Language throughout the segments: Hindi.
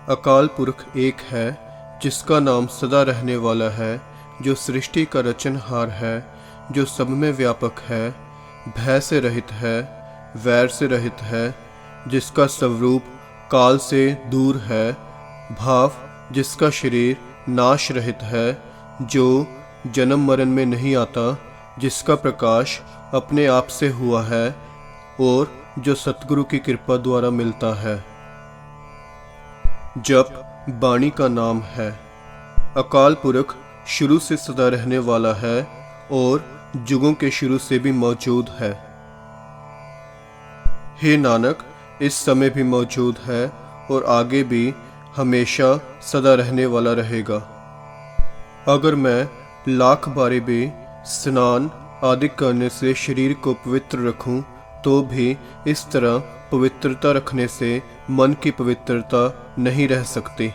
अकाल पुरख एक है, जिसका नाम सदा रहने वाला है, जो सृष्टि का रचनहार है, जो सब में व्यापक है, भय से रहित है, वैर से रहित है, जिसका स्वरूप काल से दूर है, भाव जिसका शरीर नाश रहित है, जो जन्म मरण में नहीं आता, जिसका प्रकाश अपने आप से हुआ है और जो सतगुरु की कृपा द्वारा मिलता है। जप वाणी का नाम है। अकाल पुरख शुरू से सदा रहने वाला है और जुगों के शुरू से भी मौजूद है। हे नानक, इस समय भी मौजूद है और आगे भी हमेशा सदा रहने वाला रहेगा। अगर मैं लाख बारी भी स्नान आदि करने से शरीर को पवित्र रखूं, तो भी इस तरह पवित्रता रखने से मन की पवित्रता नहीं रह सकती।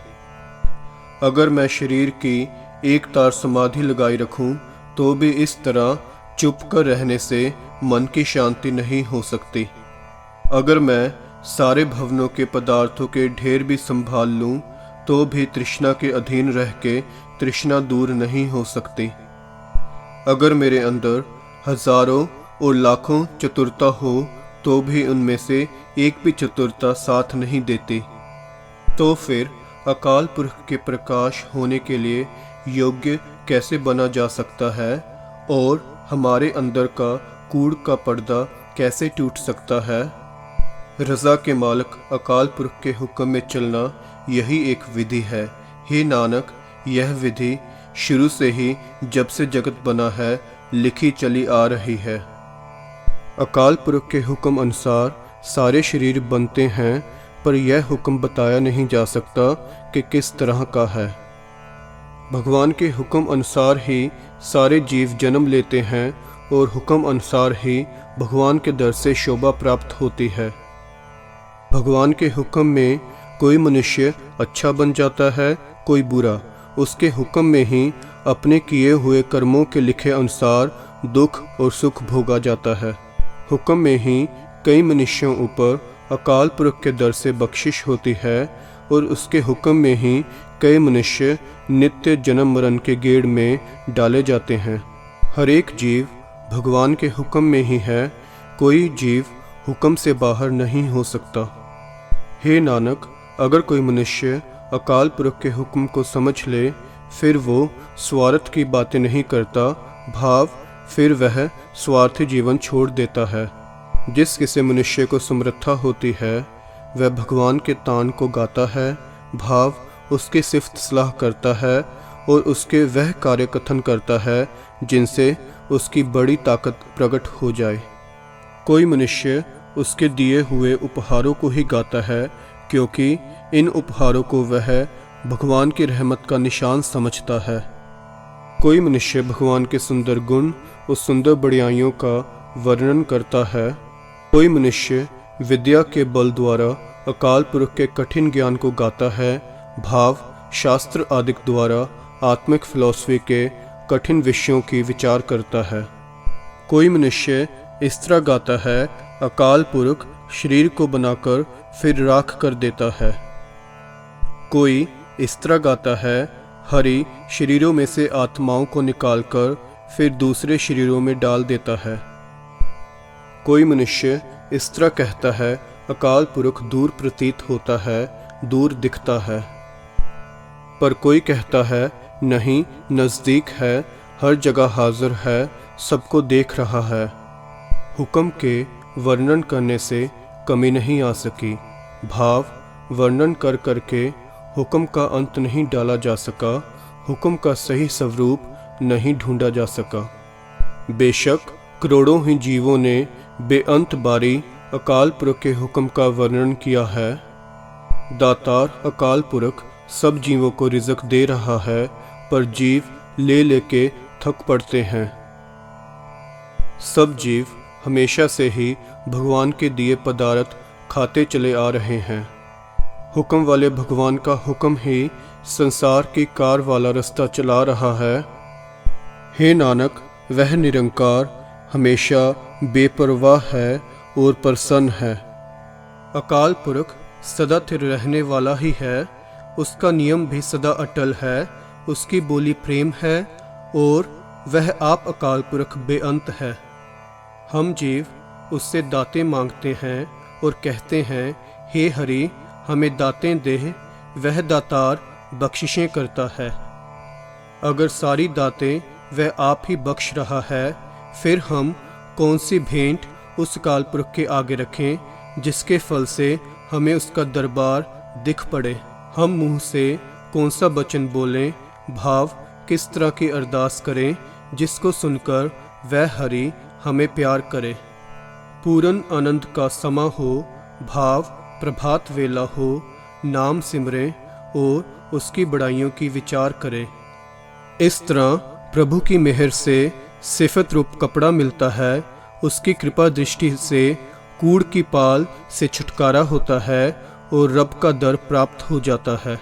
अगर मैं शरीर की एक तार समाधि लगाई रखूं, तो भी इस तरह चुप कर रहने से मन की शांति नहीं हो सकती। अगर मैं सारे भवनों के पदार्थों के ढेर भी संभाल लूं, तो भी तृष्णा के अधीन रह के तृष्णा दूर नहीं हो सकती। अगर मेरे अंदर हजारों और लाखों चतुरता हो, तो भी उनमें से एक भी चतुरता साथ नहीं देती। तो फिर अकाल पुरख के प्रकाश होने के लिए योग्य कैसे बना जा सकता है और हमारे अंदर का कूड़ का पर्दा कैसे टूट सकता है। रज़ा के मालिक अकाल पुरख के हुक्म में चलना यही एक विधि है। हे नानक, यह विधि शुरू से ही जब से जगत बना है लिखी चली आ रही है। अकाल पुरख के हुक्म अनुसार सारे शरीर बनते हैं, पर यह हुक्म बताया नहीं जा सकता कि किस तरह का है। भगवान के हुक्म अनुसार ही सारे जीव जन्म लेते हैं और हुक्म अनुसार ही भगवान के दर से शोभा प्राप्त होती है। भगवान के हुक्म में कोई मनुष्य अच्छा बन जाता है, कोई बुरा। उसके हुक्म में ही अपने किए हुए कर्मों के लिखे अनुसार दुख और सुख भोगा जाता है। हुक्म में ही कई मनुष्यों ऊपर अकाल पुरख के दर से बख्शिश होती है और उसके हुक्म में ही कई मनुष्य नित्य जन्म मरण के गेड़ में डाले जाते हैं। हर एक जीव भगवान के हुक्म में ही है, कोई जीव हुक्म से बाहर नहीं हो सकता। हे नानक, अगर कोई मनुष्य अकाल पुरख के हुक्म को समझ ले, फिर वो स्वार्थ की बातें नहीं करता, भाव फिर वह स्वार्थी जीवन छोड़ देता है। जिस किसी मनुष्य को समर्था होती है, वह भगवान के तान को गाता है, भाव उसकी सिफ्त सलाह करता है और उसके वह कार्य कथन करता है जिनसे उसकी बड़ी ताकत प्रकट हो जाए। कोई मनुष्य उसके दिए हुए उपहारों को ही गाता है, क्योंकि इन उपहारों को वह भगवान की रहमत का निशान समझता है। कोई मनुष्य भगवान के सुंदर गुण और सुंदर बड़ाइयों का वर्णन करता है। कोई मनुष्य विद्या के बल द्वारा अकाल पुरख के कठिन ज्ञान को गाता है, भाव शास्त्र आदि द्वारा आत्मिक फिलॉसफी के कठिन विषयों की विचार करता है। कोई मनुष्य इस तरह गाता है, अकाल पुरख शरीर को बनाकर फिर राख कर देता है। कोई इस तरह गाता है, हरि शरीरों में से आत्माओं को निकालकर फिर दूसरे शरीरों में डाल देता है। कोई मनुष्य इस तरह कहता है, अकाल पुरख दूर प्रतीत होता है, दूर दिखता है। पर कोई कहता है, नहीं, नज़दीक है, हर जगह हाजिर है, सबको देख रहा है। हुक्म के वर्णन करने से कमी नहीं आ सकी, भाव वर्णन कर करके हुक्म का अंत नहीं डाला जा सका, हुक्म का सही स्वरूप नहीं ढूंढा जा सका। बेशक करोड़ों ही जीवों ने बेअंत बारी अकाल पुरख के हुक्म का वर्णन किया है। दातार अकाल पुरख सब जीवों को रिज़्क दे रहा है, पर जीव ले लेके थक पड़ते हैं। सब जीव हमेशा से ही भगवान के दिए पदार्थ खाते चले आ रहे हैं। हुक्म वाले भगवान का हुक्म ही संसार की कार वाला रास्ता चला रहा है। हे नानक, वह निरंकार हमेशा बेपरवाह है और प्रसन्न है। अकाल पुरख सदा स्थिर रहने वाला ही है उसका नियम भी सदा अटल है, उसकी बोली प्रेम है और वह आप अकाल पुरख बेअंत है। हम जीव उससे दातें मांगते हैं और कहते हैं, हे हरि हमें दातें दे। वह दातार बख्शिशें करता है। अगर सारी दातें वह आप ही बख्श रहा है, फिर हम कौन सी भेंट उस अकाल पुरख के आगे रखें जिसके फल से हमें उसका दरबार दिख पड़े। हम मुंह से कौन सा वचन बोलें, भाव किस तरह की अरदास करें जिसको सुनकर वह हरि हमें प्यार करे। पूर्ण आनंद का समा हो, भाव प्रभात वेला हो, नाम सिमरें और उसकी बड़ाइयों की विचार करें। इस तरह प्रभु की मेहर से सिफत रूप कपड़ा मिलता है, उसकी कृपा दृष्टि से कूड़ की पाल से छुटकारा होता है और रब का दर प्राप्त हो जाता है।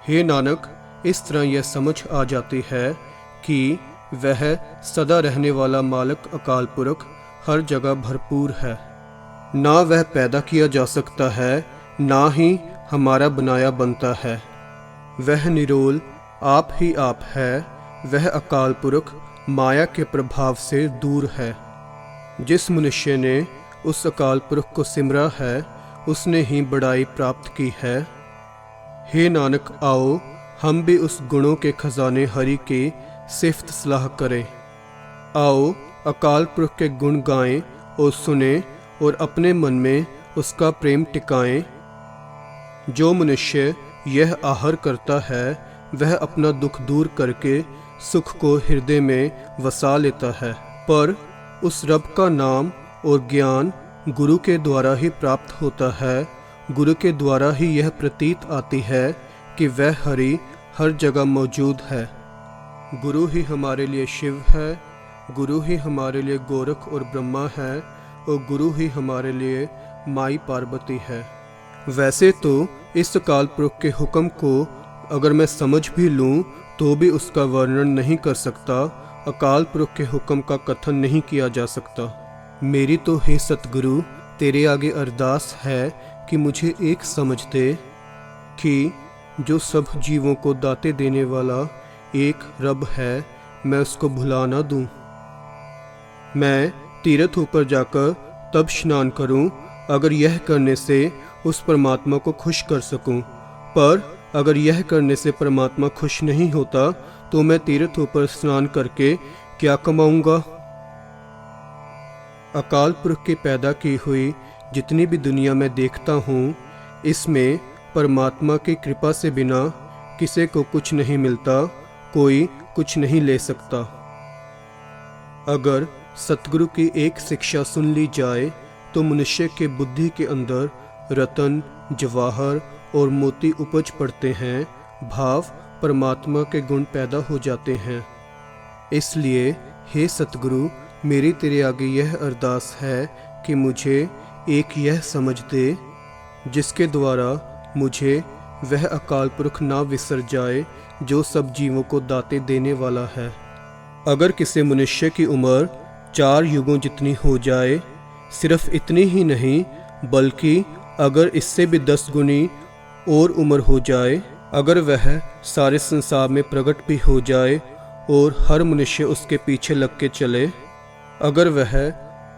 हे नानक, इस तरह यह समझ आ जाती है कि वह सदा रहने वाला मालिक अकाल पुरख हर जगह भरपूर है। ना वह पैदा किया जा सकता है, ना ही हमारा बनाया बनता है। वह निरोल आप ही आप है। वह अकाल पुरख माया के प्रभाव से दूर है। जिस मनुष्य ने उस अकाल पुरख को सिमरा है, उसने ही बड़ाई प्राप्त की है। हे नानक, आओ हम भी उस गुणों के खजाने हरि की सिफ्त सलाह करें। आओ अकाल पुरख के गुण गाएं और सुने और अपने मन में उसका प्रेम टिकाएं। जो मनुष्य यह आहर करता है, वह अपना दुख दूर करके सुख को हृदय में वसा लेता है। पर उस रब का नाम और ज्ञान गुरु के द्वारा ही प्राप्त होता है। गुरु के द्वारा ही यह प्रतीत आती है कि वह हरि हर जगह मौजूद है। गुरु ही हमारे लिए शिव है, गुरु ही हमारे लिए गोरख और ब्रह्मा है और गुरु ही हमारे लिए माई पार्वती है। वैसे तो इस अकाल पुरख के हुक्म को अगर मैं समझ भी लूँ तो भी उसका वर्णन नहीं कर सकता। अकाल पुरख के हुक्म का कथन नहीं किया जा सकता। मेरी तो हे सतगुरु तेरे आगे अरदास है कि मुझे एक समझ दे कि जो सब जीवों को दाते देने वाला एक रब है, मैं उसको भुला ना दूं। मैं तीर्थ ऊपर जाकर तब स्नान करूं अगर यह करने से उस परमात्मा को खुश कर सकूं। पर अगर यह करने से परमात्मा खुश नहीं होता तो मैं तीर्थ ऊपर स्नान करके क्या कमाऊंगा। अकाल पुरख की पैदा की हुई जितनी भी दुनिया में देखता हूँ, इसमें परमात्मा की कृपा से बिना किसी को कुछ नहीं मिलता, कोई कुछ नहीं ले सकता। अगर सतगुरु की एक शिक्षा सुन ली जाए तो मनुष्य के बुद्धि के अंदर रतन, जवाहर और मोती उपज पड़ते हैं, भाव परमात्मा के गुण पैदा हो जाते हैं। इसलिए हे सतगुरु, मेरी तेरे आगे यह अरदास है कि मुझे एक यह समझ दे जिसके द्वारा मुझे वह अकाल पुरख ना विसर जाए जो सब जीवों को दाते देने वाला है। अगर किसी मनुष्य की उम्र 4 युगों जितनी हो जाए, सिर्फ इतनी ही नहीं बल्कि अगर इससे भी 10 गुनी और उम्र हो जाए, अगर वह सारे संसार में प्रकट भी हो जाए और हर मनुष्य उसके पीछे लग के चले, अगर वह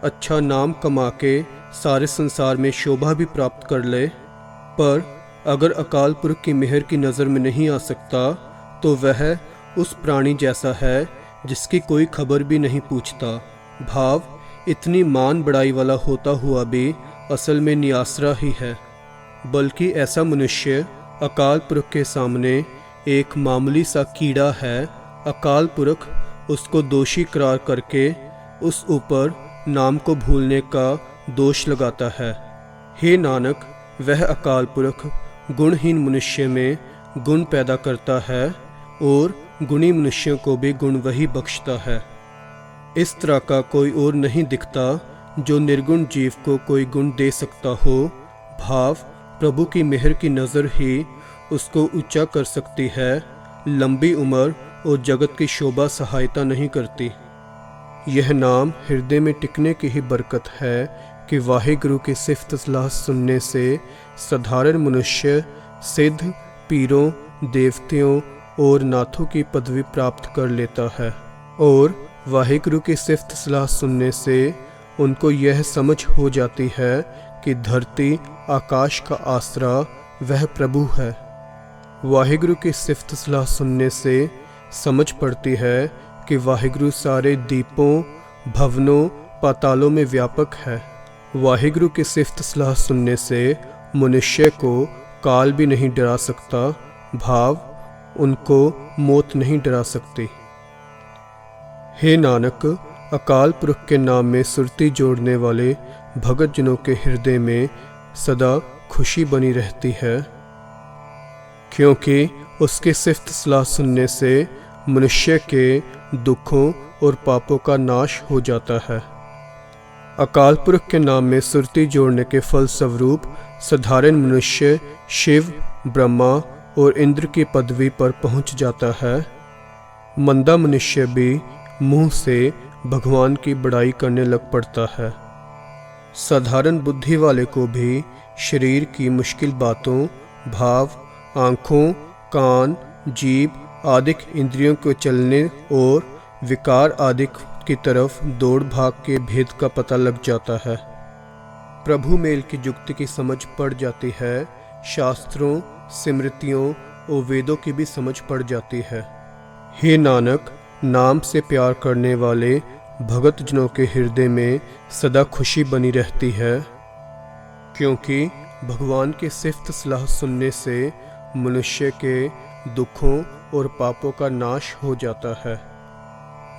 अच्छा नाम कमा के सारे संसार में शोभा भी प्राप्त कर ले, पर अगर अकाल पुरख की मेहर की नज़र में नहीं आ सकता तो वह उस प्राणी जैसा है जिसकी कोई खबर भी नहीं पूछता। भाव इतनी मान बड़ाई वाला होता हुआ भी असल में नियासरा ही है। बल्कि ऐसा मनुष्य अकाल पुरख के सामने एक मामूली सा कीड़ा है। अकाल पुरख उसको दोषी करार करके उस ऊपर नाम को भूलने का दोष लगाता है। हे नानक, वह अकाल पुरख गुणहीन मनुष्य में गुण पैदा करता है और गुणी मनुष्यों को भी गुण वही बख्शता है। इस तरह का कोई और नहीं दिखता जो निर्गुण जीव को कोई गुण दे सकता हो। भाव प्रभु की मेहर की नज़र ही उसको ऊंचा कर सकती है। लंबी उम्र और जगत की शोभा सहायता नहीं करती। यह नाम हृदय में टिकने की ही बरकत है कि वाहिगुरु की सिफ्त सलाह सुनने से साधारण मनुष्य सिद्ध पीरों, देवतियों और नाथों की पदवी प्राप्त कर लेता है। और वाहिगुरु की सिफ्त सलाह सुनने से उनको यह समझ हो जाती है कि धरती आकाश का आसरा वह प्रभु है। वाहिगुरु की सिफ्त सलाह सुनने से समझ पड़ती है कि वाहिगुरु सारे दीपों, भवनों, पातालों में व्यापक है। वाहिगुरु की सिफ्त सलाह सुनने से मनुष्य को काल भी नहीं डरा सकता, भाव उनको मौत नहीं डरा सकती। हे नानक, अकाल पुरख के नाम में सुरती जोड़ने वाले भगत जनों के हृदय में सदा खुशी बनी रहती है, क्योंकि उसकी सिफ्त सलाह सुनने से मनुष्य के दुखों और पापों का नाश हो जाता है। अकाल पुरख के नाम में सुरती जोड़ने के फल स्वरूप साधारण मनुष्य शिव, ब्रह्मा और इंद्र की पदवी पर पहुंच जाता है। मंदा मनुष्य भी मुंह से भगवान की बड़ाई करने लग पड़ता है। साधारण बुद्धि वाले को भी शरीर की मुश्किल बातों, भाव, आँखों, कान, जीभ आदि इंद्रियों को चलने और विकार आदि की तरफ दौड़ भाग के भेद का पता लग जाता है। प्रभु मेल की युक्ति की समझ पड़ जाती है। शास्त्रों, स्मृतियों और वेदों की भी समझ पड़ जाती है। हे नानक, नाम से प्यार करने वाले भगत जनों के हृदय में सदा खुशी बनी रहती है, क्योंकि भगवान की सिफ्त सलाह सुनने से मनुष्य के दुखों और पापों का नाश हो जाता है।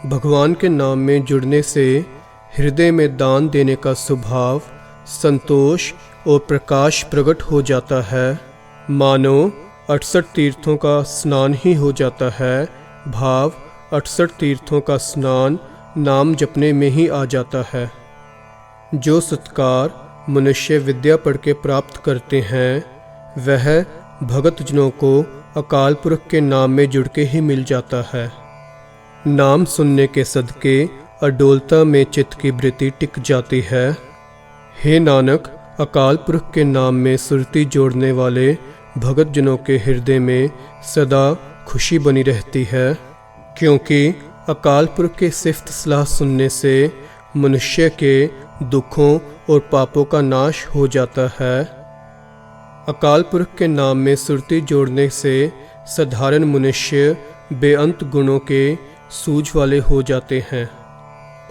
भगवान के नाम में जुड़ने से हृदय में दान देने का स्वभाव, संतोष और प्रकाश प्रकट हो जाता है। मानो 68 तीर्थों का स्नान ही हो जाता है। भाव 68 तीर्थों का स्नान नाम जपने में ही आ जाता है। जो सत्कार मनुष्य विद्या पढ़ के प्राप्त करते हैं, वह भगत जनों को अकाल पुरख के नाम में जुड़ के ही मिल जाता है। नाम सुनने के सदके अडोलता में चित्त की वृत्ति टिक जाती है। हे नानक, अकाल पुरख के नाम में सुरती जोड़ने वाले भगत जनों के हृदय में सदा खुशी बनी रहती है, क्योंकि अकाल पुरख के सिफ्त सलाह सुनने से मनुष्य के दुखों और पापों का नाश हो जाता है। अकाल पुरख के नाम में सुरती जोड़ने से साधारण मनुष्य बेअंत गुणों के सूझ वाले हो जाते हैं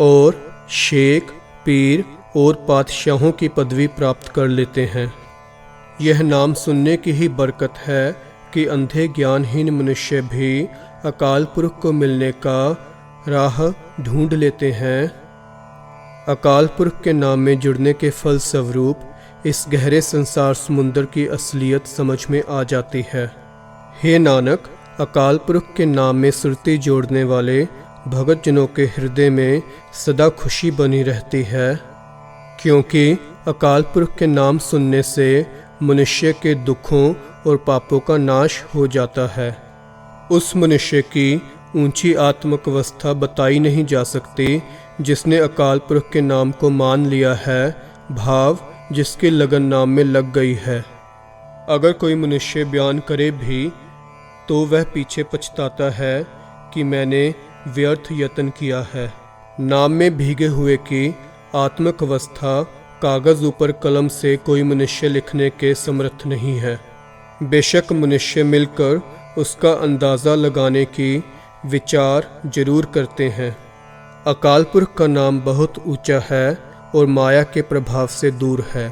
और शेख, पीर और पातशाहों की पदवी प्राप्त कर लेते हैं। यह नाम सुनने की ही बरकत है कि अंधे ज्ञानहीन मनुष्य भी अकाल पुरख को मिलने का राह ढूंढ लेते हैं। अकाल पुरख के नाम में जुड़ने के फल स्वरूप इस गहरे संसार समुद्र की असलियत समझ में आ जाती है। हे नानक, अकाल पुरख के नाम में सुरती जोड़ने वाले भगत जनों के हृदय में सदा खुशी बनी रहती है, क्योंकि अकाल पुरख के नाम सुनने से मनुष्य के दुखों और पापों का नाश हो जाता है। उस मनुष्य की ऊंची आत्मिक अवस्था बताई नहीं जा सकती जिसने अकाल पुरख के नाम को मान लिया है, भाव जिसके लगन नाम में लग गई है। अगर कोई मनुष्य बयान करे भी तो वह पीछे पछताता है कि मैंने व्यर्थ यत्न किया है। नाम में भीगे हुए की आत्मिक अवस्था कागज ऊपर कलम से कोई मनुष्य लिखने के समर्थ नहीं है। बेशक मनुष्य मिलकर उसका अंदाज़ा लगाने की विचार जरूर करते हैं। अकाल पुरख का नाम बहुत ऊंचा है और माया के प्रभाव से दूर है।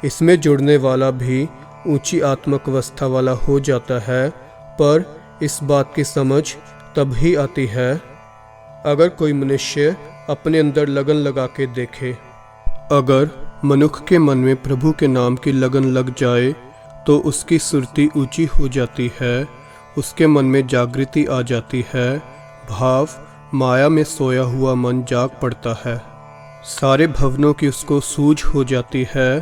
इसमें जुड़ने वाला भी ऊंची आत्मिक अवस्था वाला हो जाता है, पर इस बात की समझ तब ही आती है अगर कोई मनुष्य अपने अंदर लगन लगा के देखे। अगर मनुष्य के मन में प्रभु के नाम की लगन लग जाए तो उसकी सुरती ऊंची हो जाती है, उसके मन में जागृति आ जाती है, भाव माया में सोया हुआ मन जाग पड़ता है। सारे भवनों की उसको सूझ हो जाती है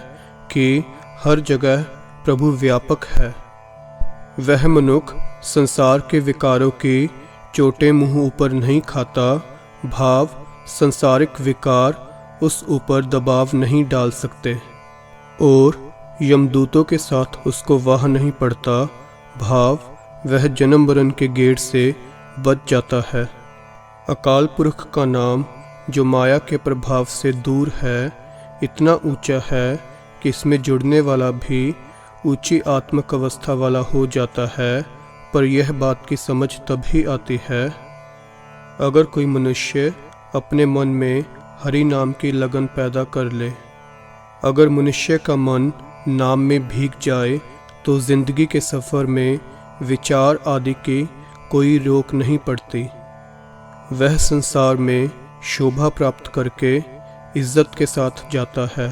कि हर जगह प्रभु व्यापक है। वह मनुष्य संसार के विकारों की चोटें मुंह ऊपर नहीं खाता, भाव संसारिक विकार उस ऊपर दबाव नहीं डाल सकते और यमदूतों के साथ उसको वाह नहीं पड़ता, भाव वह जन्म मरण के गेड़ से बच जाता है। अकाल पुरख का नाम जो माया के प्रभाव से दूर है इतना ऊंचा है कि इसमें जुड़ने वाला भी ऊंची आत्मक अवस्था वाला हो जाता है। पर यह बात की समझ तभी आती है अगर कोई मनुष्य अपने मन में हरि नाम की लगन पैदा कर ले। अगर मनुष्य का मन नाम में भीग जाए तो जिंदगी के सफ़र में विचार आदि की कोई रोक नहीं पड़ती। वह संसार में शोभा प्राप्त करके इज्जत के साथ जाता है।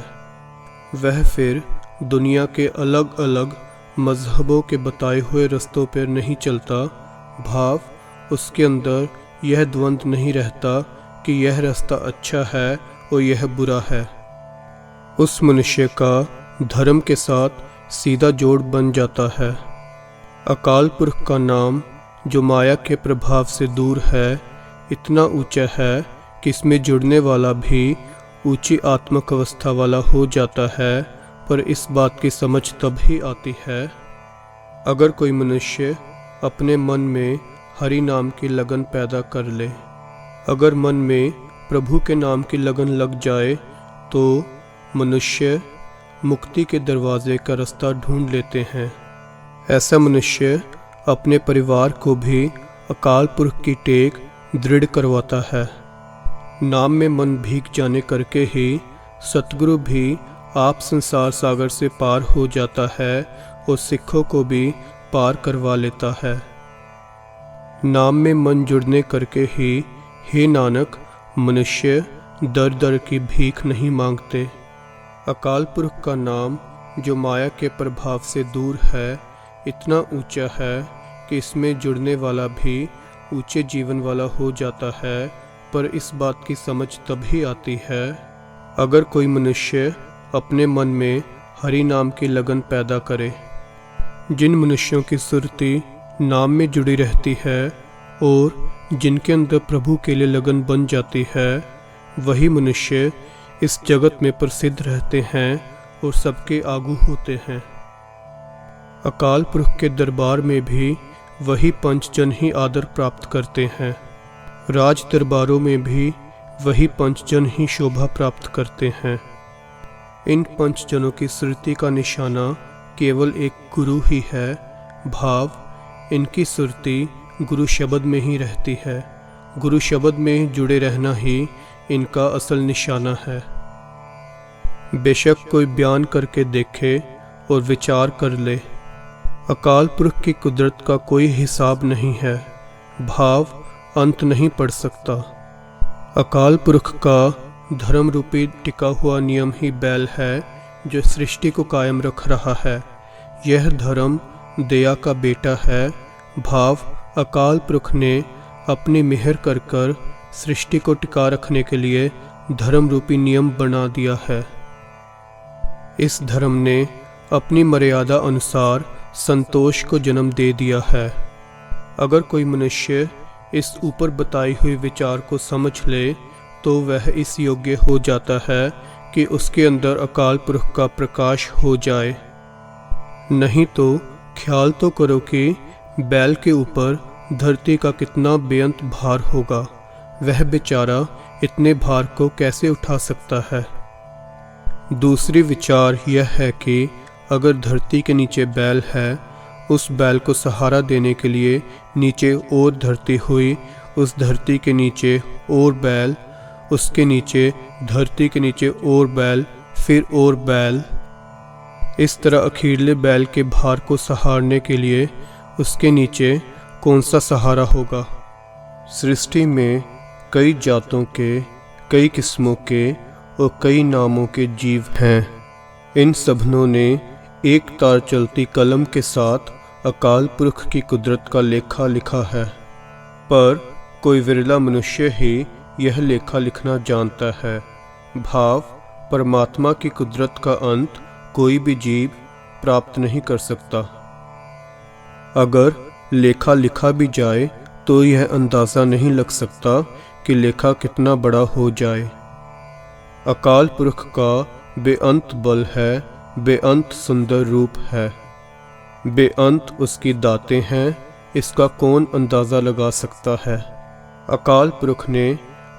वह फिर दुनिया के अलग अलग मजहबों के बताए हुए रास्तों पर नहीं चलता। भाव उसके अंदर यह द्वंद्व नहीं रहता कि यह रास्ता अच्छा है और यह बुरा है। उस मनुष्य का धर्म के साथ सीधा जोड़ बन जाता है। अकाल पुरख का नाम जो माया के प्रभाव से दूर है इतना ऊंचा है कि इसमें जुड़ने वाला भी ऊंची आत्मक अवस्था वाला हो जाता है। पर इस बात की समझ तभी आती है अगर कोई मनुष्य अपने मन में हरि नाम की लगन पैदा कर ले। अगर मन में प्रभु के नाम की लगन लग जाए तो मनुष्य मुक्ति के दरवाजे का रास्ता ढूंढ लेते हैं। ऐसा मनुष्य अपने परिवार को भी अकाल पुरख की टेक दृढ़ करवाता है। नाम में मन भीग जाने करके ही सतगुरु भी आप संसार सागर से पार हो जाता है और सिखों को भी पार करवा लेता है। नाम में मन जुड़ने करके ही हे नानक मनुष्य दर दर की भीख नहीं मांगते। अकाल पुरख का नाम जो माया के प्रभाव से दूर है इतना ऊंचा है कि इसमें जुड़ने वाला भी ऊंचे जीवन वाला हो जाता है। पर इस बात की समझ तभी आती है अगर कोई मनुष्य अपने मन में हरि नाम की लगन पैदा करे। जिन मनुष्यों की सुरती नाम में जुड़ी रहती है और जिनके अंदर प्रभु के लिए लगन बन जाती है वही मनुष्य इस जगत में प्रसिद्ध रहते हैं और सबके आगू होते हैं। अकाल पुरख के दरबार में भी वही पंचजन ही आदर प्राप्त करते हैं। राज दरबारों में भी वही पंचजन ही शोभा प्राप्त करते हैं। इन पंचजनों की सुरती का निशाना केवल एक गुरु ही है। भाव इनकी सुरती गुरु शब्द में ही रहती है। गुरु शब्द में जुड़े रहना ही इनका असल निशाना है। बेशक कोई बयान करके देखे और विचार कर ले, अकाल पुरख की कुदरत का कोई हिसाब नहीं है। भाव अंत नहीं पड़ सकता। अकाल पुरख का धर्म रूपी टिका हुआ नियम ही बैल है जो सृष्टि को कायम रख रहा है। यह धर्म दया का बेटा है। भाव अकाल पुरख ने अपनी मेहर कर कर सृष्टि को टिका रखने के लिए धर्म रूपी नियम बना दिया है। इस धर्म ने अपनी मर्यादा अनुसार संतोष को जन्म दे दिया है। अगर कोई मनुष्य इस ऊपर बताई हुई विचार को समझ ले तो वह इस योग्य हो जाता है कि उसके अंदर अकाल पुरख का प्रकाश हो जाए। नहीं तो ख्याल तो करो कि बैल के ऊपर धरती का कितना बेअंत भार होगा। वह बेचारा इतने भार को कैसे उठा सकता है। दूसरी विचार यह है कि अगर धरती के नीचे बैल है, उस बैल को सहारा देने के लिए नीचे और धरती हुई, उस धरती के नीचे और बैल, उसके नीचे धरती के नीचे और बैल, फिर और बैल। इस तरह अखीरले बैल के भार को सहारने के लिए उसके नीचे कौन सा सहारा होगा। सृष्टि में कई जातों के, कई किस्मों के और कई नामों के जीव हैं। इन सबनों ने एक तार चलती कलम के साथ अकाल पुरख की कुदरत का लेखा लिखा है। पर कोई विरला मनुष्य ही यह लेखा लिखना जानता है। भाव परमात्मा की कुदरत का अंत कोई भी जीव प्राप्त नहीं कर सकता। अगर लेखा लिखा भी जाए तो यह अंदाज़ा नहीं लग सकता कि लेखा कितना बड़ा हो जाए। अकाल पुरख का बेअंत बल है, बेअंत सुंदर रूप है। बेअंत उसकी दातें हैं, इसका कौन अंदाज़ा लगा सकता है। अकाल पुरख ने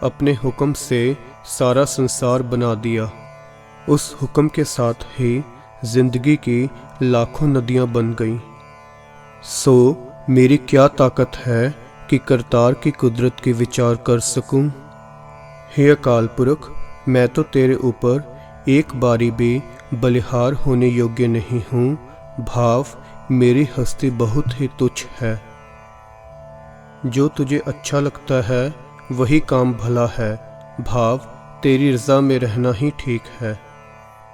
अपने हुक्म से सारा संसार बना दिया। उस हुक्म के साथ ही जिंदगी की लाखों नदियां बन गईं। सो मेरी क्या ताकत है कि करतार की कुदरत की विचार कर सकूं। हे अकाल पुरख, मैं तो तेरे ऊपर एक बारी भी बलिहार होने योग्य नहीं हूँ। भाव मेरी हस्ती बहुत ही तुच्छ है। जो तुझे अच्छा लगता है वही काम भला है। भाव तेरी रज़ा में रहना ही ठीक है।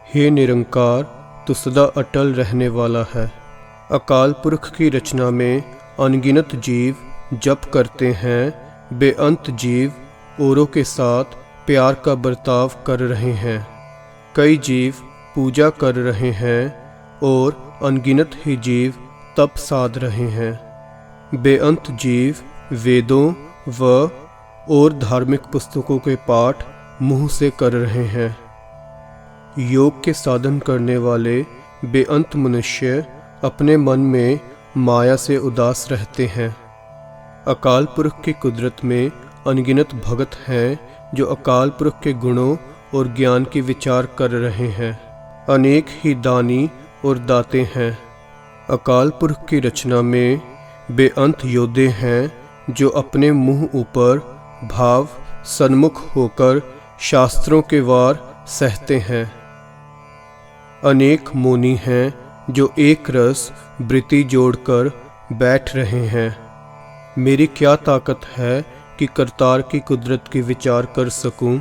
हे निरंकार, तू सदा अटल रहने वाला है। अकाल पुरख की रचना में अनगिनत जीव जप करते हैं। बेअंत जीव औरों के साथ प्यार का बर्ताव कर रहे हैं। कई जीव पूजा कर रहे हैं और अनगिनत ही जीव तप साध रहे हैं। बेअंत जीव वेदों व और धार्मिक पुस्तकों के पाठ मुंह से कर रहे हैं। योग के साधन करने वाले बेअंत मनुष्य अपने मन में माया से उदास रहते हैं। अकाल पुरख की कुदरत में अनगिनत भगत हैं जो अकाल पुरख के गुणों और ज्ञान की विचार कर रहे हैं। अनेक ही दानी और दाते हैं। अकाल पुरख की रचना में बेअंत योद्धे हैं जो अपने मुंह ऊपर भाव सन्मुख होकर शास्त्रों के वार सहते हैं। अनेक मुनि हैं जो एक रस वृत्ति जोड़कर बैठ रहे हैं। मेरी क्या ताकत है कि करतार की कुदरत की विचार कर सकूं।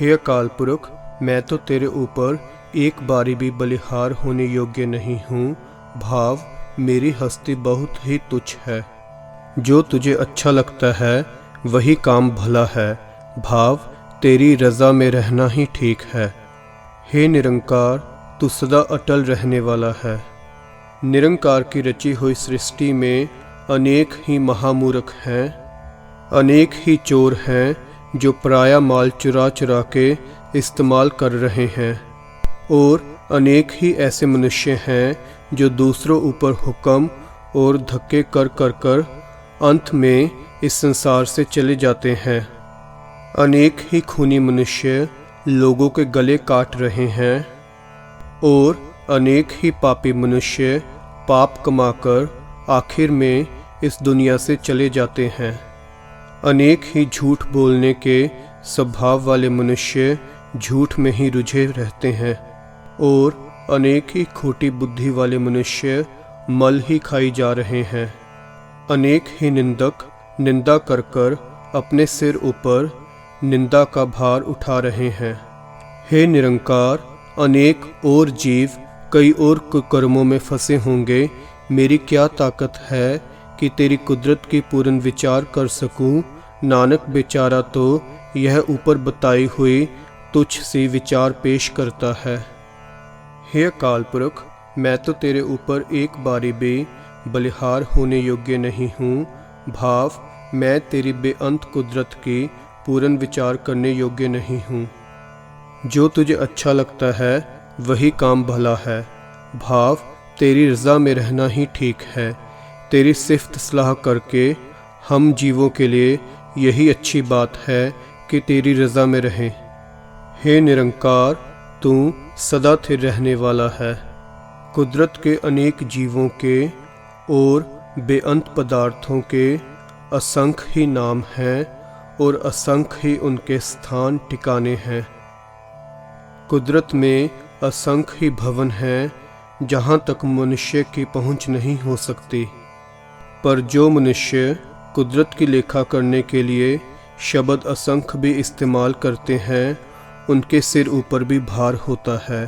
हे अकाल पुरख, मैं तो तेरे ऊपर एक बारी भी बलिहार होने योग्य नहीं हूँ। भाव मेरी हस्ती बहुत ही तुच्छ है। जो तुझे अच्छा लगता है वही काम भला है। भाव तेरी रज़ा में रहना ही ठीक है। हे निरंकार, तू सदा अटल रहने वाला है। निरंकार की रची हुई सृष्टि में अनेक ही महामूर्ख हैं। अनेक ही चोर हैं जो पराया माल चुरा चुरा के इस्तेमाल कर रहे हैं। और अनेक ही ऐसे मनुष्य हैं जो दूसरों ऊपर हुक्म और धक्के कर कर कर अंत में इस संसार से चले जाते हैं। अनेक ही खूनी मनुष्य लोगों के गले काट रहे हैं और अनेक ही पापी मनुष्य पाप कमाकर आखिर में इस दुनिया से चले जाते हैं। अनेक ही झूठ बोलने के स्वभाव वाले मनुष्य झूठ में ही रुझे रहते हैं और अनेक ही खोटी बुद्धि वाले मनुष्य मल ही खाई जा रहे हैं। अनेक ही निंदक निंदा कर कर अपने सिर ऊपर निंदा का भार उठा रहे हैं। हे निरंकार, अनेक और जीव कई और कुकर्मों में फंसे होंगे। मेरी क्या ताकत है कि तेरी कुदरत की पूर्ण विचार कर सकूं। नानक बेचारा तो यह ऊपर बताई हुई तुच्छ सी विचार पेश करता है। हे अकाल पुरख, मैं तो तेरे ऊपर एक बारी भी बलिहार होने योग्य नहीं हूँ। भाव मैं तेरी बेअंत कुदरत की पूर्ण विचार करने योग्य नहीं हूँ। जो तुझे अच्छा लगता है वही काम भला है। भाव तेरी रज़ा में रहना ही ठीक है। तेरी सिफ्त सलाह करके हम जीवों के लिए यही अच्छी बात है कि तेरी रज़ा में रहें। हे निरंकार, तू सदा स्थिर रहने वाला है। कुदरत के अनेक जीवों के और बेअंत पदार्थों के असंख्य ही नाम हैं और असंख्य ही उनके स्थान ठिकाने हैं। कुदरत में असंख्य ही भवन हैं जहाँ तक मनुष्य की पहुँच नहीं हो सकती। पर जो मनुष्य कुदरत की लेखा करने के लिए शब्द असंख्य भी इस्तेमाल करते हैं, उनके सिर ऊपर भी भार होता है।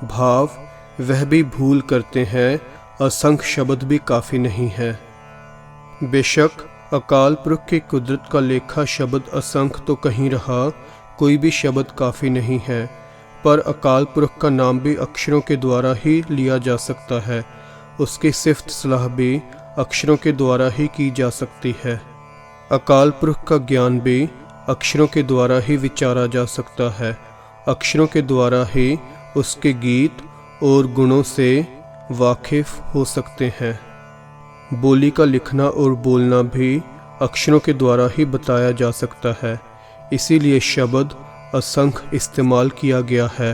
भाव वह भी भूल करते हैं, असंख्य शब्द भी काफ़ी नहीं है। बेशक अकाल पुरख की कुदरत का लेखा शब्द असंख्य तो कहीं रहा, कोई भी शब्द काफ़ी नहीं है। पर अकाल पुरख का नाम भी अक्षरों के द्वारा ही लिया जा सकता है। उसकी सिफ्त सलाह भी अक्षरों के द्वारा ही की जा सकती है। अकाल पुरख का ज्ञान भी अक्षरों के द्वारा ही विचारा जा सकता है। अक्षरों के द्वारा ही उसके गीत और गुणों से वाकिफ हो सकते हैं। बोली का लिखना और बोलना भी अक्षरों के द्वारा ही बताया जा सकता है, इसीलिए शब्द असंख्य इस्तेमाल किया गया है।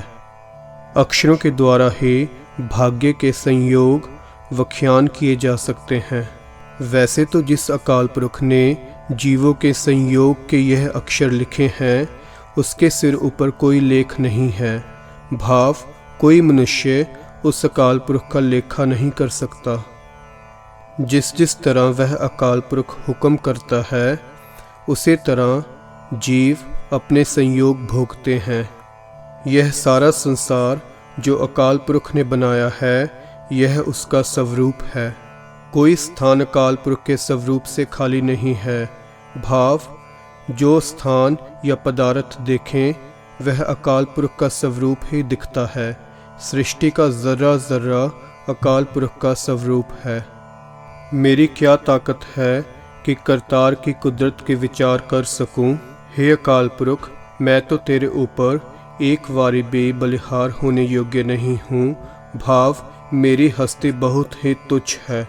अक्षरों के द्वारा ही भाग्य के संयोग व्याख्यान किए जा सकते हैं। वैसे तो जिस अकाल पुरख ने जीवों के संयोग के यह अक्षर लिखे हैं, उसके सिर ऊपर कोई लेख नहीं है। भाव कोई मनुष्य उस अकाल पुरख का लेखा नहीं कर सकता। जिस जिस तरह वह अकाल पुरख हुक्म करता है, उसी तरह जीव अपने संयोग भोगते हैं। यह सारा संसार जो अकाल पुरख ने बनाया है, यह उसका स्वरूप है। कोई स्थान अकाल पुरख के स्वरूप से खाली नहीं है। भाव जो स्थान या पदार्थ देखें, वह अकाल पुरख का स्वरूप ही दिखता है। सृष्टि का जर्रा जर्रा अकाल पुरख का स्वरूप है। मेरी क्या ताकत है कि करतार की कुदरत के विचार कर सकूं। हे अकाल पुरख, मैं तो तेरे ऊपर एक वारी भी बलिहार होने योग्य नहीं हूँ। भाव मेरी हस्ती बहुत ही तुच्छ है।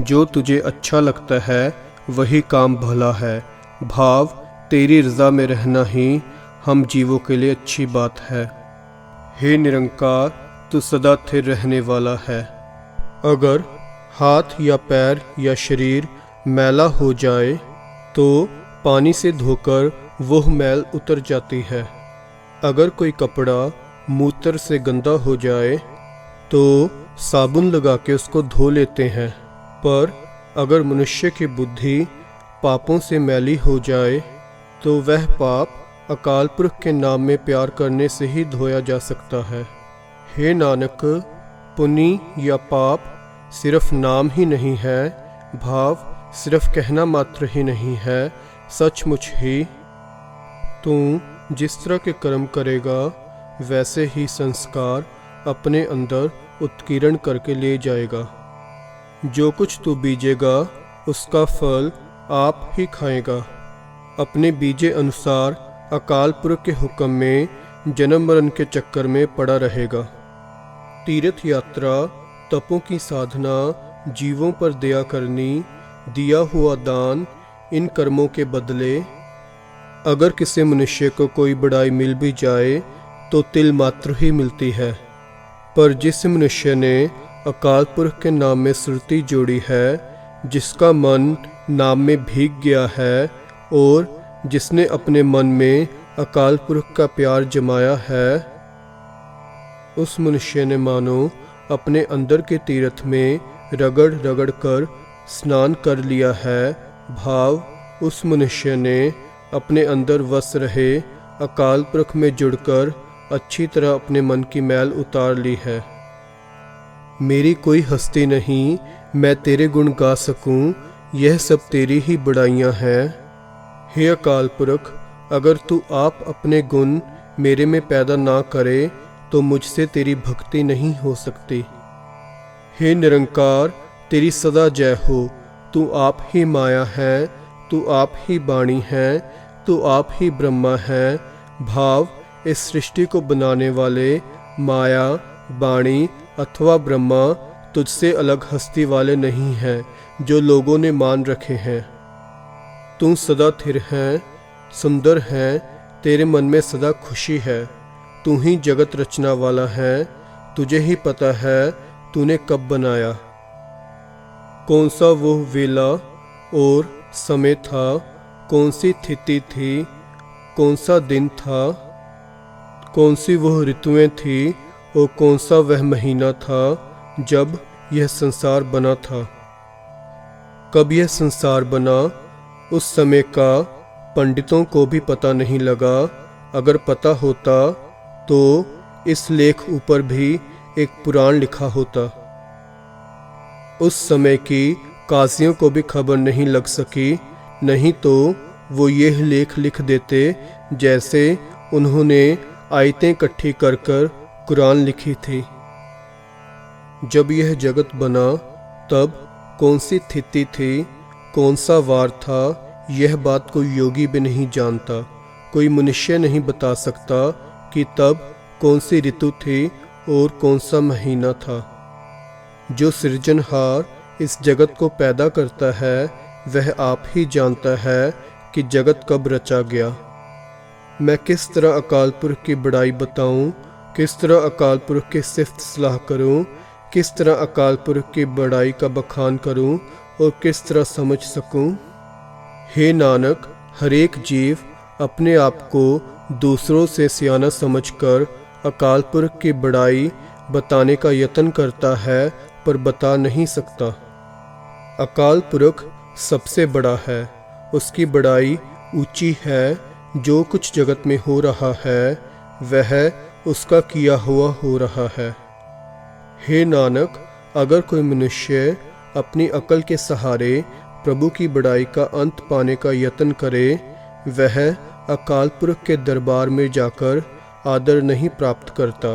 जो तुझे अच्छा लगता है वही काम भला है। भाव तेरी रज़ा में रहना ही हम जीवों के लिए अच्छी बात है। हे निरंकार, तू सदा स्थिर रहने वाला है। अगर हाथ या पैर या शरीर मैला हो जाए तो पानी से धोकर वह मैल उतर जाती है। अगर कोई कपड़ा मूत्र से गंदा हो जाए तो साबुन लगा के उसको धो लेते हैं। पर अगर मनुष्य की बुद्धि पापों से मैली हो जाए तो वह पाप अकाल पुरख के नाम में प्यार करने से ही धोया जा सकता है। हे नानक, पुण्य या पाप सिर्फ नाम ही नहीं है। भाव सिर्फ कहना मात्र ही नहीं है, सचमुच ही तू जिस तरह के कर्म करेगा वैसे ही संस्कार अपने अंदर उत्कीर्ण करके ले जाएगा। जो कुछ तू बीजेगा उसका फल आप ही खाएगा। अपने बीजे अनुसार अकाल पुरख के हुक्म में जन्म मरण के चक्कर में पड़ा रहेगा। तीर्थ यात्रा, तपों की साधना, जीवों पर दया करनी, दिया हुआ दान, इन कर्मों के बदले अगर किसी मनुष्य को कोई बड़ाई मिल भी जाए तो तिल मात्र ही मिलती है। पर जिस मनुष्य ने अकाल पुरख के नाम में सुरती जोड़ी है, जिसका मन नाम में भीग गया है और जिसने अपने मन में अकाल पुरख का प्यार जमाया है, उस मनुष्य ने मानो अपने अंदर के तीर्थ में रगड़ रगड़ कर स्नान कर लिया है। भाव उस मनुष्य ने अपने अंदर वस रहे अकाल पुरख में जुड़कर अच्छी तरह अपने मन की मैल उतार ली है। मेरी कोई हस्ती नहीं, मैं तेरे गुण गा सकूं, यह सब तेरी ही बड़ाइयाँ हैं। हे अकाल पुरख, अगर तू आप अपने गुण मेरे में पैदा ना करे तो मुझसे तेरी भक्ति नहीं हो सकती। हे निरंकार, तेरी सदा जय हो। तू आप ही माया है, तू आप ही वाणी है, तू आप ही ब्रह्मा है। भाव इस सृष्टि को बनाने वाले माया, वाणी अथवा ब्रह्मा तुझसे अलग हस्ती वाले नहीं हैं जो लोगों ने मान रखे हैं। तू सदा स्थिर है, सुंदर है, तेरे मन में सदा खुशी है। तू ही जगत रचना वाला है, तुझे ही पता है तूने कब बनाया। कौन सा वो वेला और समय था, कौन सी तिथि थी, कौन सा दिन था, कौन सी वह ऋतुएं थी और कौन सा वह महीना था जब यह संसार बना था। कब यह संसार बना, उस समय का पंडितों को भी पता नहीं लगा। अगर पता होता तो इस लेख ऊपर भी एक पुराण लिखा होता। उस समय की काजियों को भी खबर नहीं लग सकी, नहीं तो वो यह लेख लिख देते जैसे उन्होंने आयतें इकट्ठी कर कर कुरान लिखी थी। जब यह जगत बना तब कौन सी तिथि थी, कौन सा वार था, यह बात कोई योगी भी नहीं जानता। कोई मनुष्य नहीं बता सकता कि तब कौन सी ऋतु थी और कौन सा महीना था। जो सृजनहार इस जगत को पैदा करता है वह आप ही जानता है कि जगत कब रचा गया। मैं किस तरह अकाल पुरख की बड़ाई बताऊं, किस तरह अकाल पुरख की सिफ्त सलाह करूं, किस तरह अकाल पुरख की बड़ाई का बखान करूं और किस तरह समझ सकूं। हे नानक, हर एक जीव अपने आप को दूसरों से सियाना समझकर अकाल पुरख की बड़ाई बताने का यत्न करता है पर बता नहीं सकता। अकाल पुरख सबसे बड़ा है, उसकी बड़ाई ऊंची है। जो कुछ जगत में हो रहा है वह उसका किया हुआ हो रहा है। हे नानक, अगर कोई मनुष्य अपनी अकल के सहारे प्रभु की बड़ाई का अंत पाने का यत्न करे, वह अकाल पुरख के दरबार में जाकर आदर नहीं प्राप्त करता।